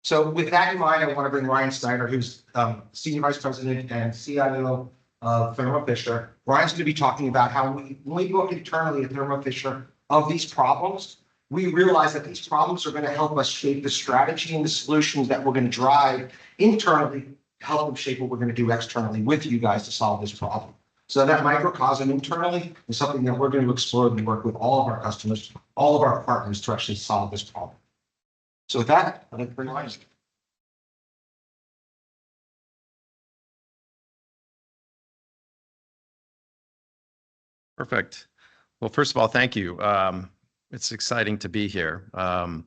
So with that in mind, I want to bring Ryan Snyder, who's Senior Vice President and CIO of Thermo Fisher. Ryan's going to be talking about how when we look internally at Thermo Fisher of these problems, we realize that these problems are going to help us shape the strategy and the solutions that we're going to drive internally, help them shape what we're going to do externally with you guys to solve this problem. So that microcosm internally is something that we're going to explore and work with all of our customers, all of our partners to actually solve this problem. So with that, I'd like to bring Ryan. Perfect. Well, first of all, thank you. It's exciting to be here. And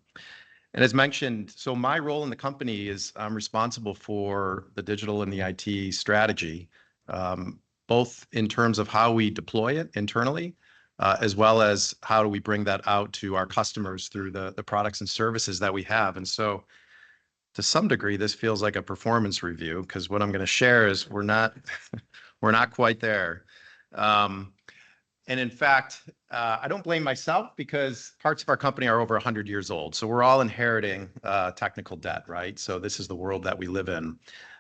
as mentioned, so my role in the company is I'm responsible for the digital and the IT strategy, both in terms of how we deploy it internally, as well as how do we bring that out to our customers through the products and services that we have. And so to some degree, this feels like a performance review because what I'm going to share is we're not quite there. And in fact, I don't blame myself because parts of our company are over 100 years old. So we're all inheriting technical debt, right? So this is the world that we live in.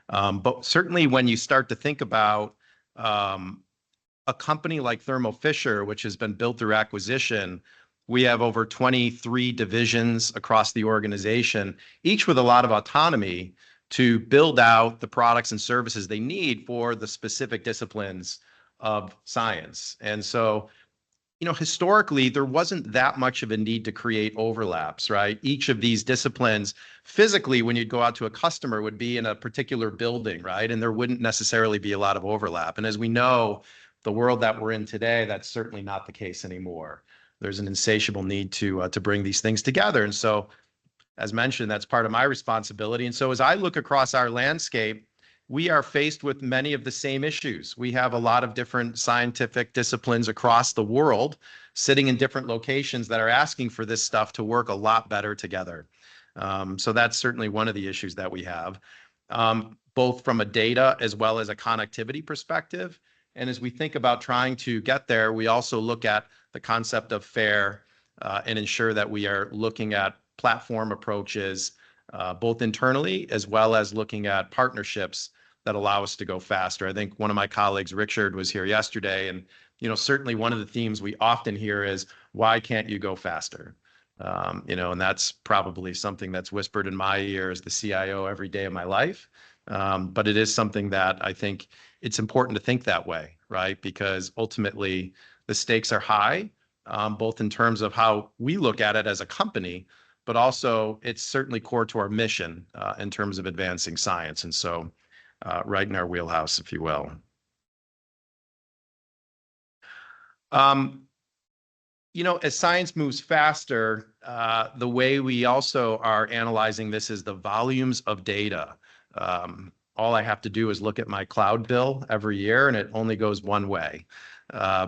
But certainly when you start to think about a company like Thermo Fisher, which has been built through acquisition, we have over 23 divisions across the organization, each with a lot of autonomy to build out the products and services they need for the specific disciplines of science. And so, you know, historically, there wasn't that much of a need to create overlaps, right? Each of these disciplines, physically, when you'd go out to a customer, would be in a particular building, right? And there wouldn't necessarily be a lot of overlap. And as we know, the world that we're in today, that's certainly not the case anymore. There's an insatiable need to bring these things together. And so, as mentioned, that's part of my responsibility. And so as I look across our landscape, we are faced with many of the same issues. We have a lot of different scientific disciplines across the world sitting in different locations that are asking for this stuff to work a lot better together. So that's certainly one of the issues that we have, both from a data as well as a connectivity perspective. And as we think about trying to get there, we also look at the concept of FAIR and ensure that we are looking at platform approaches, both internally as well as looking at partnerships that allow us to go faster. I think one of my colleagues, Richard, was here yesterday, and you know, certainly one of the themes we often hear is, why can't you go faster? You know, and that's probably something that's whispered in my ear as the CIO every day of my life. But it is something that I think it's important to think that way, right? Because ultimately the stakes are high, both in terms of how we look at it as a company, but also it's certainly core to our mission in terms of advancing science. And so right in our wheelhouse, if you will. You know, as science moves faster, the way we also are analyzing this is the volumes of data. All I have to do is look at my cloud bill every year, and it only goes one way,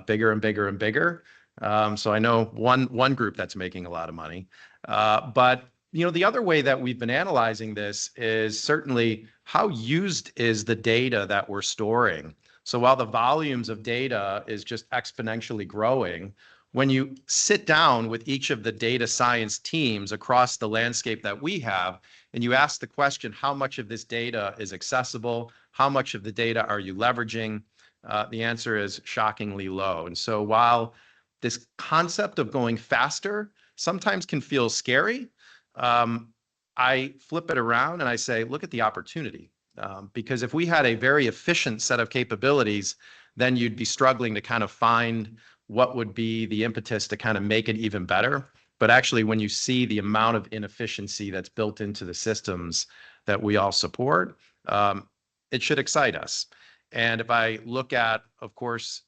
bigger and bigger and bigger. So I know one group that's making a lot of money. But you know, the other way that we've been analyzing this is certainly how used is the data that we're storing. So while the volumes of data is just exponentially growing, when you sit down with each of the data science teams across the landscape that we have, and you ask the question, how much of this data is accessible? How much of the data are you leveraging? The answer is shockingly low. And so while this concept of going faster sometimes can feel scary, I flip it around and I say, look at the opportunity. Because if we had a very efficient set of capabilities, then you'd be struggling to kind of find what would be the impetus to kind of make it even better. But actually, when you see the amount of inefficiency that's built into the systems that we all support, it should excite us. And if I look at, of course,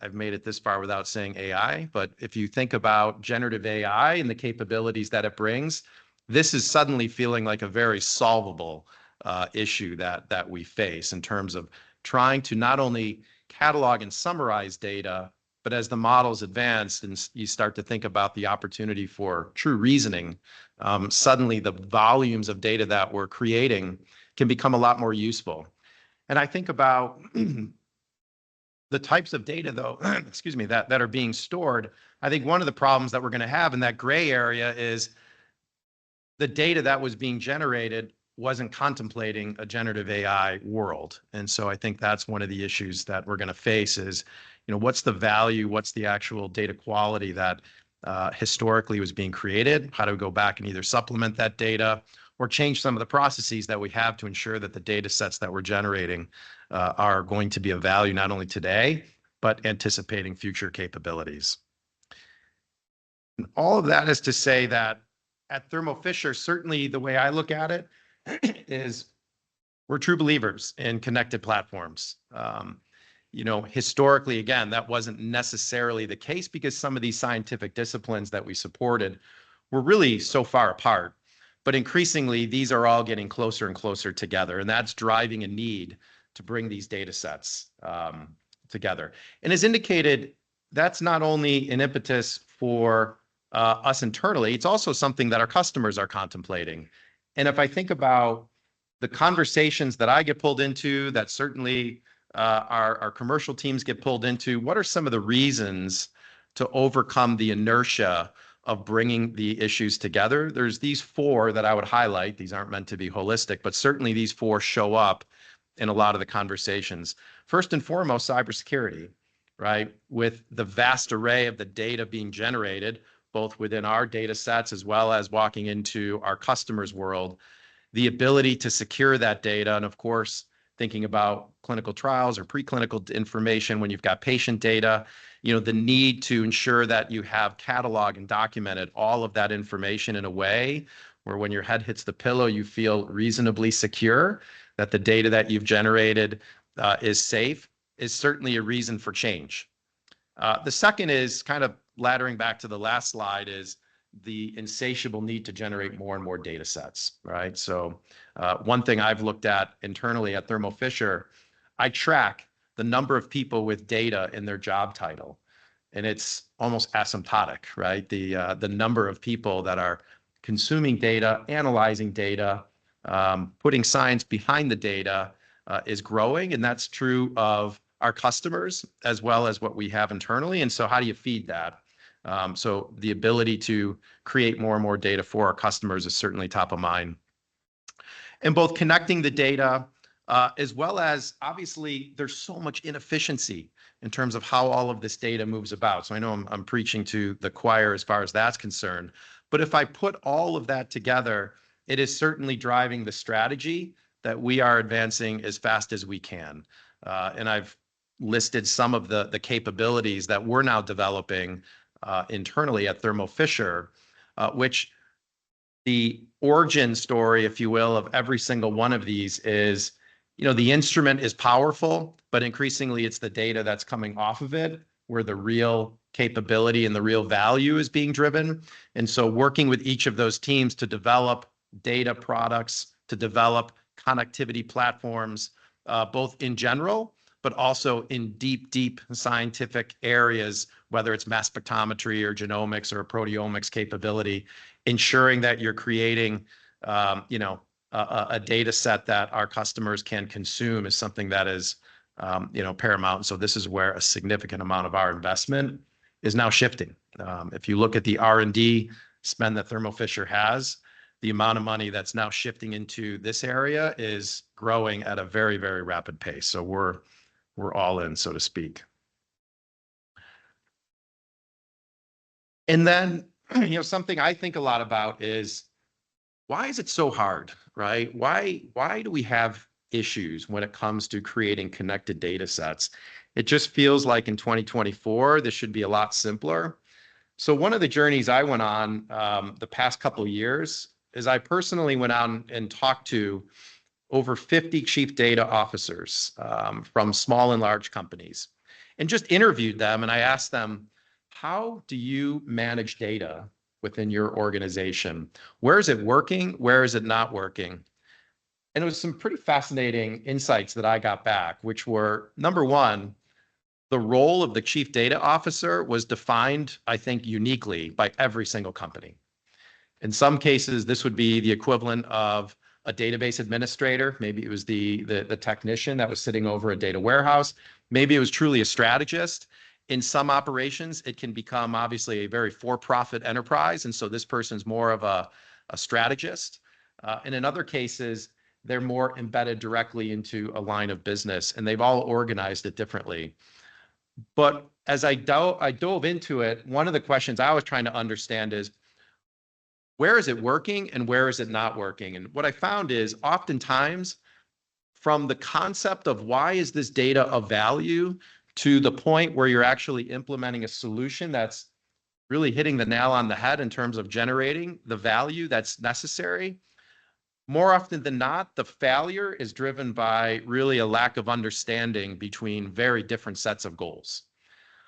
I've made it this far without saying AI, but if you think about generative AI and the capabilities that it brings, this is suddenly feeling like a very solvable issue that we face in terms of trying to not only catalog and summarize data, but as the models advance and you start to think about the opportunity for true reasoning, suddenly the volumes of data that we're creating can become a lot more useful. And I think about the types of data, though, excuse me, that are being stored. I think one of the problems that we're going to have in that gray area is the data that was being generated wasn't contemplating a generative AI world. And so I think that's one of the issues that we're going to face is, what's the value, what's the actual data quality that historically was being created? How do we go back and either supplement that data or change some of the processes that we have to ensure that the data sets that we're generating are going to be of value not only today, but anticipating future capabilities. And all of that is to say that at Thermo Fisher, certainly the way I look at it is we're true believers in connected platforms. Historically, again, that wasn't necessarily the case because some of these scientific disciplines that we supported were really so far apart. But increasingly, these are all getting closer and closer together, and that's driving a need to bring these data sets together. And as indicated, that's not only an impetus for us internally, it's also something that our customers are contemplating. And if I think about the conversations that I get pulled into, that certainly our commercial teams get pulled into, what are some of the reasons to overcome the inertia of bringing the issues together? There's these four that I would highlight. These aren't meant to be holistic, but certainly these four show up in a lot of the conversations. First and foremost, cybersecurity, right? With the vast array of the data being generated, both within our data sets as well as walking into our customers' world, the ability to secure that data. And of course, thinking about clinical trials or preclinical information when you've got patient data, the need to ensure that you have cataloged and documented all of that information in a way where when your head hits the pillow, you feel reasonably secure that the data that you've generated is safe, is certainly a reason for change. The second is kind of laddering back to the last slide is the insatiable need to generate more and more data sets, right? So one thing I've looked at internally at Thermo Fisher, I track the number of people with data in their job title, and it's almost asymptotic, right? The number of people that are consuming data, analyzing data, putting science behind the data is growing, and that's true of our customers as well as what we have internally. And so how do you feed that? So the ability to create more and more data for our customers is certainly top of mind. And both connecting the data as well as obviously there's so much inefficiency in terms of how all of this data moves about. So I know I'm preaching to the choir as far as that's concerned, but if I put all of that together, it is certainly driving the strategy that we are advancing as fast as we can. And I've listed some of the capabilities that we're now developing internally at Thermo Fisher, which the origin story, if you will, of every single one of these is, the instrument is powerful, but increasingly it's the data that's coming off of it where the real capability and the real value is being driven. And so working with each of those teams to develop data products, to develop connectivity platforms, both in general, but also in deep scientific areas, whether it's mass spectrometry or genomics or a proteomics capability, ensuring that you're creating, a data set that our customers can consume is something that is, paramount. And so this is where a significant amount of our investment is now shifting. If you look at the R&D spend that Thermo Fisher has, the amount of money that's now shifting into this area is growing at a very, very rapid pace. So we're all in, so to speak. And then, something I think a lot about is why is it so hard, right? Why do we have issues when it comes to creating connected data sets? It just feels like in 2024, this should be a lot simpler. So one of the journeys I went on the past couple of years is I personally went out and talked to over 50 chief data officers from small and large companies and just interviewed them. And I asked them, how do you manage data within your organization? Where is it working? Where is it not working? And it was some pretty fascinating insights that I got back, which were, number one, the role of the chief data officer was defined, I think, uniquely by every single company. In some cases, this would be the equivalent of a database administrator. Maybe it was the technician that was sitting over a data warehouse. Maybe it was truly a strategist. In some operations, it can become obviously a very for-profit enterprise. And so this person's more of a strategist. And in other cases, they're more embedded directly into a line of business, and they've all organized it differently. But as I dove into it, one of the questions I was trying to understand is, where is it working and where is it not working? And what I found is oftentimes from the concept of why is this data of value to the point where you're actually implementing a solution that's really hitting the nail on the head in terms of generating the value that's necessary, more often than not, the failure is driven by really a lack of understanding between very different sets of goals.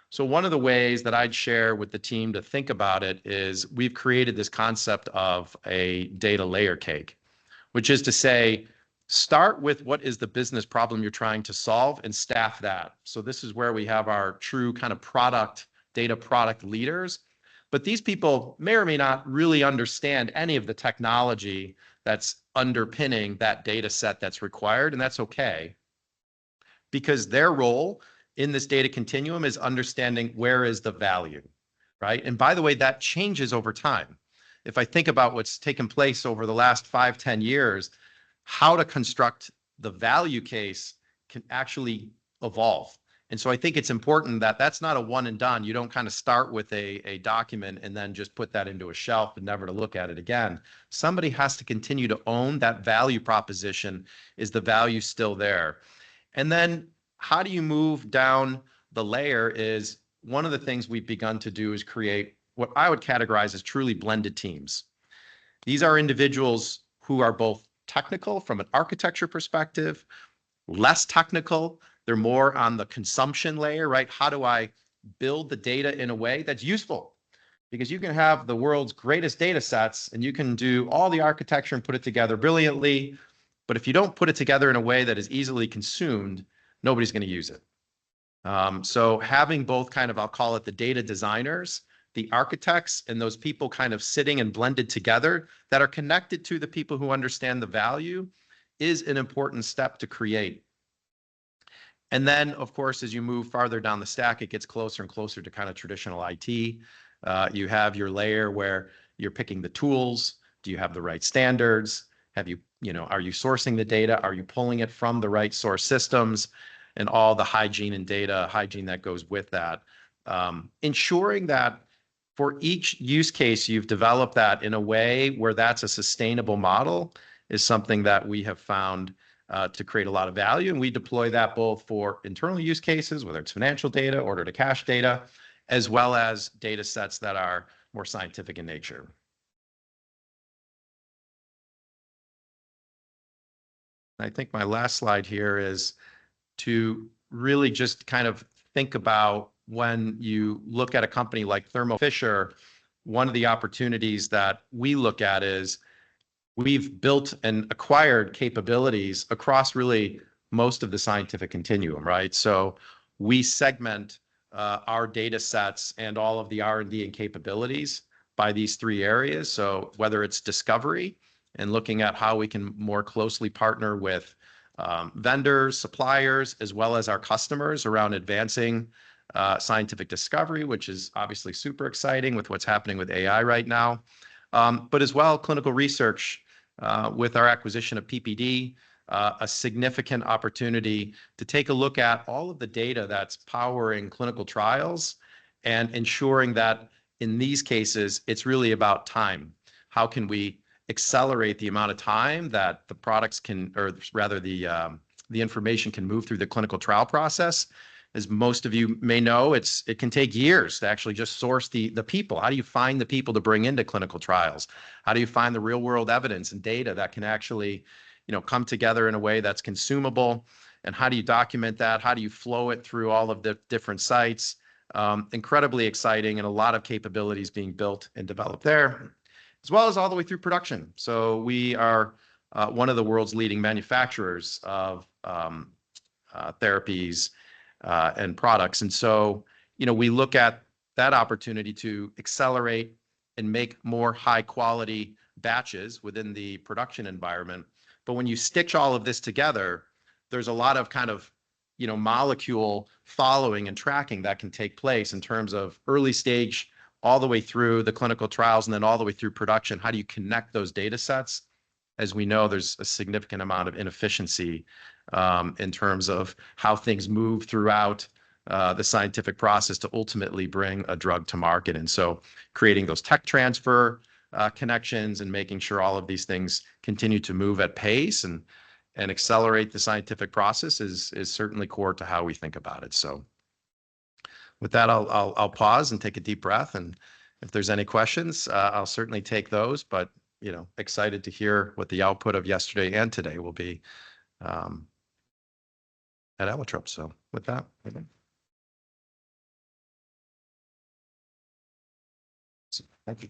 So one of the ways that I'd share with the team to think about it is we've created this concept of a data layer cake, which is to say, start with what is the business problem you're trying to solve and staff that. So this is where we have our true kind of data product leaders. But these people may or may not really understand any of the technology that's underpinning that data set that's required, and that's okay, because their role in this data continuum is understanding where is the value, right? And by the way, that changes over time. If I think about what's taken place over the last 5-10 years, how to construct the value case can actually evolve. And so I think it's important that that's not a one and done. You don't kind of start with a document and then just put that into a shelf and never to look at it again. Somebody has to continue to own that value proposition. Is the value still there? And then how do you move down the layer is one of the things we've begun to do is create what I would categorize as truly blended teams. These are individuals who are both technical from an architecture perspective, less technical. They're more on the consumption layer, right? How do I build the data in a way that's useful? Because you can have the world's greatest data sets and you can do all the architecture and put it together brilliantly. But if you don't put it together in a way that is easily consumed, nobody's going to use it. So having both kind of, I'll call it the data designers, the architects, and those people kind of sitting and blended together that are connected to the people who understand the value is an important step to create. And then, of course, as you move farther down the stack, it gets closer and closer to kind of traditional IT. You have your layer where you're picking the tools. Do you have the right standards? Are you sourcing the data? Are you pulling it from the right source systems? And all the hygiene and data hygiene that goes with that. Ensuring that for each use case, you've developed that in a way where that's a sustainable model is something that we have found to create a lot of value. And we deploy that both for internal use cases, whether it's financial data, order to cash data, as well as data sets that are more scientific in nature. I think my last slide here is to really just kind of think about when you look at a company like Thermo Fisher, one of the opportunities that we look at is we've built and acquired capabilities across really most of the scientific continuum, right? So we segment our data sets and all of the R&D and capabilities by these three areas. So whether it's discovery and looking at how we can more closely partner with vendors, suppliers, as well as our customers around advancing scientific discovery, which is obviously super exciting with what's happening with AI right now. But as well, clinical research with our acquisition of PPD, a significant opportunity to take a look at all of the data that's powering clinical trials and ensuring that in these cases, it's really about time. How can we accelerate the amount of time that the products can, or rather the information can move through the clinical trial process? As most of you may know, it can take years to actually just source the people. How do you find the people to bring into clinical trials? How do you find the real world evidence and data that can actually, come together in a way that's consumable? And how do you document that? How do you flow it through all of the different sites? Incredibly exciting, and a lot of capabilities being built and developed there, as well as all the way through production. So we are one of the world's leading manufacturers of therapies and products. And so, we look at that opportunity to accelerate and make more high quality batches within the production environment. But when you stitch all of this together, there's a lot of kind of, molecule following and tracking that can take place in terms of early stage all the way through the clinical trials and then all the way through production. How do you connect those data sets? As we know, there's a significant amount of inefficiency in terms of how things move throughout the scientific process to ultimately bring a drug to market. And so creating those tech transfer connections and making sure all of these things continue to move at pace and accelerate the scientific process is certainly core to how we think about it. So with that, I'll pause and take a deep breath. And if there's any questions, I'll certainly take those. But excited to hear what the output of yesterday and today will be at Allotrope. So with that, thank you.